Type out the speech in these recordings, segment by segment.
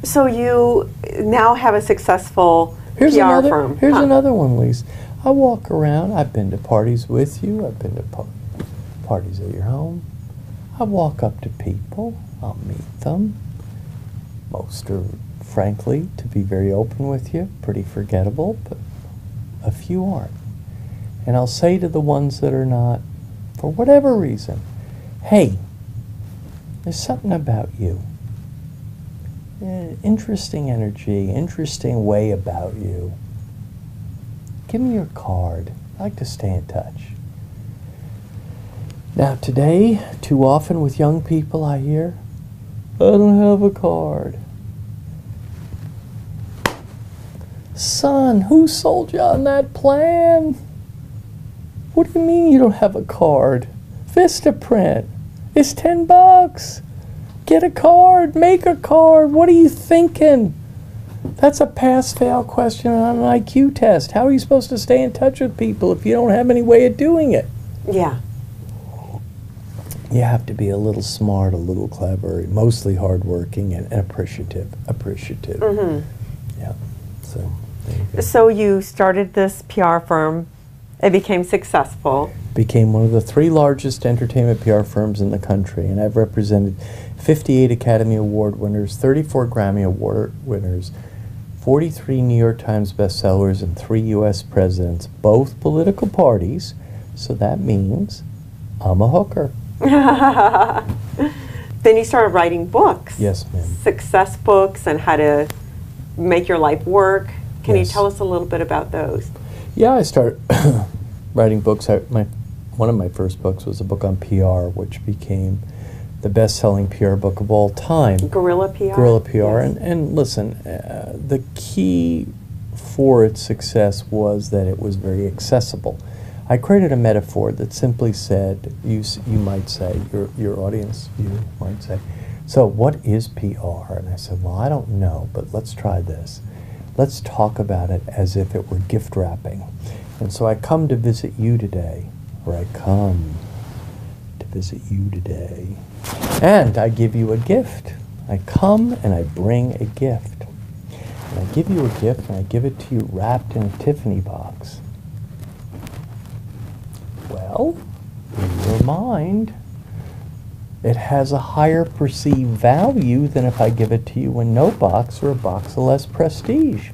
So you now have a successful PR firm. Here's another one, Lise. I walk around. I've been to parties with you. I've been to parties at your home. I walk up to people. I'll meet them. Most are, frankly, to be very open with you, pretty forgettable, but a few aren't. And I'll say to the ones that are not, for whatever reason, hey, there's something about you. Interesting energy, interesting way about you. Give me your card. I'd like to stay in touch. Now today, too often with young people I hear, I don't have a card. Son, who sold you on that plan? What do you mean you don't have a card? Vistaprint. It's $10. Get a card. Make a card. What are you thinking? That's a pass-fail question on an IQ test. How are you supposed to stay in touch with people if you don't have any way of doing it? Yeah. You have to be a little smart, a little clever, mostly hardworking and appreciative. Mm-hmm. Yeah. So, there you go. So you started this PR firm. It became successful. Became one of the 3 largest entertainment PR firms in the country, and I've represented 58 Academy Award winners, 34 Grammy Award winners, 43 New York Times bestsellers, and 3 U.S. presidents, both political parties, so that means I'm a hooker. Then you started writing books. Yes, ma'am. Success books and how to make your life work. Can Yes. you tell us a little bit about those? Yeah, I started writing books. One of my first books was a book on PR, which became the best-selling PR book of all time. Guerilla PR? Guerilla PR. Yes. And listen, the key for its success was that it was very accessible. I created a metaphor that simply said, you might say, your audience, you might say, so what is PR? And I said, well, I don't know, but let's try this. Let's talk about it as if it were gift wrapping. And so I come to visit you today, or I come to visit you today, and I give you a gift. I come and I bring a gift. And I give you a gift, and I give it to you wrapped in a Tiffany box. Well, in your mind, it has a higher perceived value than if I give it to you in no box or a box of less prestige.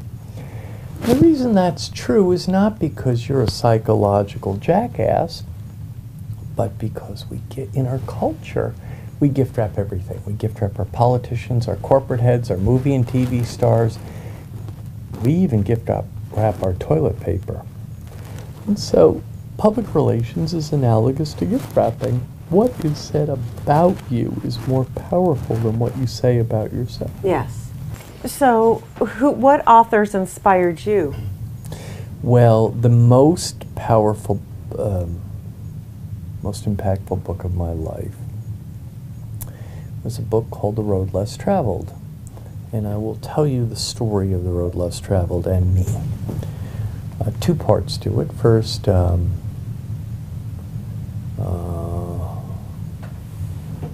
The reason that's true is not because you're a psychological jackass, but because we get in our culture, we gift wrap everything. We gift wrap our politicians, our corporate heads, our movie and TV stars. We even gift wrap our toilet paper. And so public relations is analogous to gift wrapping. What is said about you is more powerful than what you say about yourself. Yes. So, what authors inspired you? Well, the most powerful, most impactful book of my life was a book called The Road Less Traveled. And I will tell you the story of The Road Less Traveled and me. 2 parts to it. First,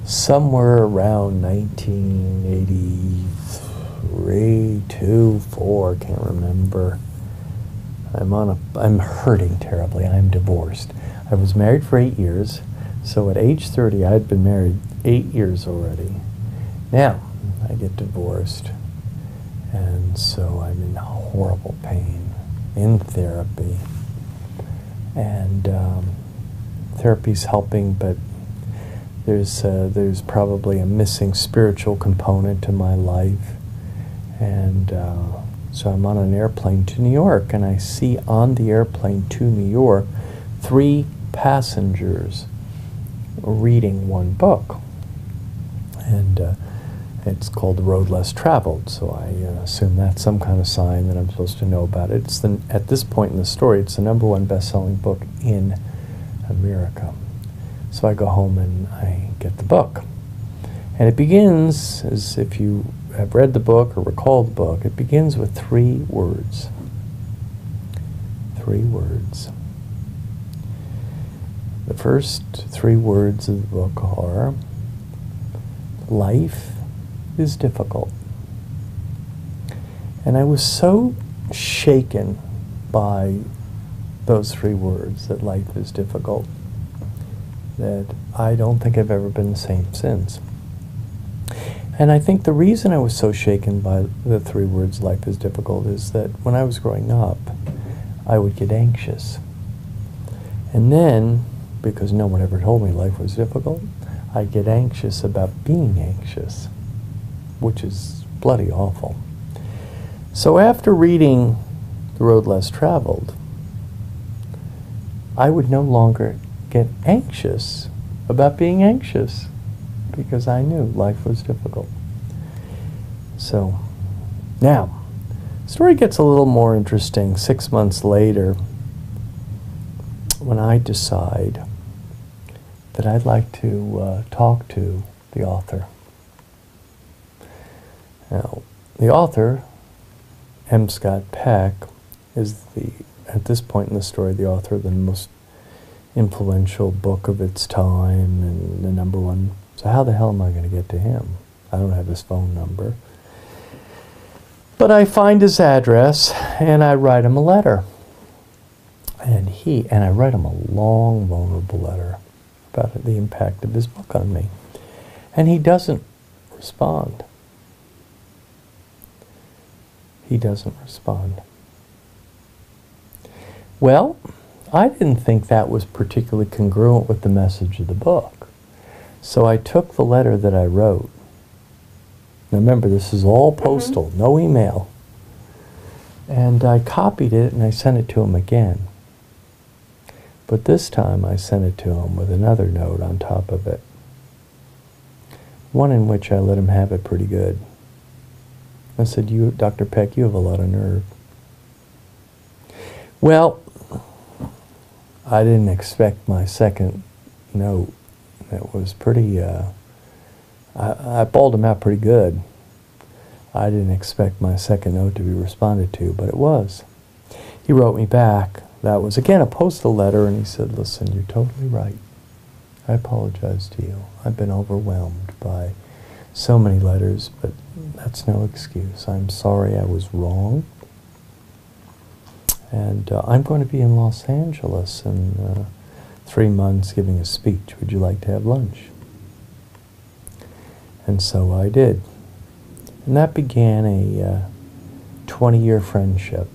somewhere around 1983, 2, 4, can't remember. I'm hurting terribly. I'm divorced. I was married for 8 years, so at age 30 I had been married 8 years already. Now I get divorced, and so I'm in horrible pain, in therapy, and therapy's helping, but there's probably a missing spiritual component to my life, and so I'm on an airplane to New York, and I see on the airplane to New York 3 passengers reading one book, and it's called The Road Less Traveled, so I assume that's some kind of sign that I'm supposed to know about it. At this point in the story, it's the #1 best-selling book in America. So I go home and I get the book. And it begins, as if you have read the book or recall the book, it begins with 3 words. 3 words. The first 3 words of the book are, life is difficult. And I was so shaken by those 3 words, that life is difficult, that I don't think I've ever been the same since. And I think the reason I was so shaken by the 3 words, life is difficult, is that when I was growing up, I would get anxious. And then, because no one ever told me life was difficult, I'd get anxious about being anxious, which is bloody awful. So after reading The Road Less Traveled, I would no longer get anxious about being anxious, because I knew life was difficult. So, now, the story gets a little more interesting 6 months later, when I decide that I'd like to talk to the author. Now, the author, M. Scott Peck, is at this point in the story, the author of the most influential book of its time and the #1. So how the hell am I going to get to him? I don't have his phone number. But I find his address and I write him a letter. And I write him a long, vulnerable letter about the impact of his book on me. And he doesn't respond. He doesn't respond. Well, I didn't think that was particularly congruent with the message of the book. So I took the letter that I wrote. Now remember, this is all postal, no email. And I copied it and I sent it to him again. But this time I sent it to him with another note on top of it. One in which I let him have it pretty good. I said, Dr. Peck, you have a lot of nerve. Well, I didn't expect my second note. It was pretty, I bawled him out pretty good. I didn't expect my second note to be responded to, but it was. He wrote me back. That was, again, a postal letter, and he said, listen, you're totally right. I apologize to you. I've been overwhelmed by so many letters, but that's no excuse. I'm sorry I was wrong. And I'm going to be in Los Angeles in 3 months giving a speech. Would you like to have lunch? And so I did. And that began a 20-year friendship.